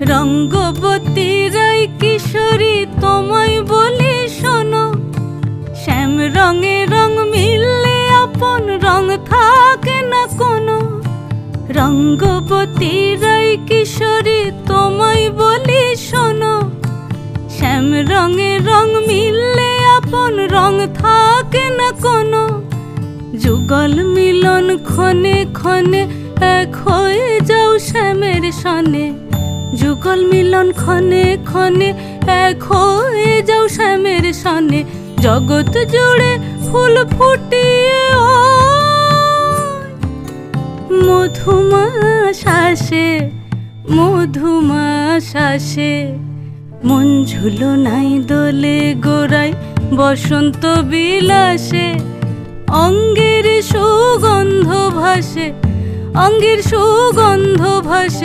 রঙ্গবতী রাই কিশোরী তোমায় বলি শোনো, শ্যাম রঙে রং মিললে আপন রং থাকে না কোনো। রঙ্গবতী রাই কিশোরী তোমায় বলি শোনো, শ্যাম রঙে রং মিললে আপন রং থাকে না কোনো। যুগল মিলন ক্ষণে ক্ষণে এক হয়ে যাও শ্যামের সনে, যুগল মিলন ক্ষণে ক্ষণে এক হয়ে যাও শ্যামের সনে। জগৎ জুড়ে ফুল ফুটিয়ে মধুমাস আসে, মধুমাস আসে। মন ঝুলো নাই দোলে গোড়ায় বসন্ত বিলাসে, অঙ্গের সুগন্ধ ভাসে, অঙ্গের সুগন্ধ ভাসে।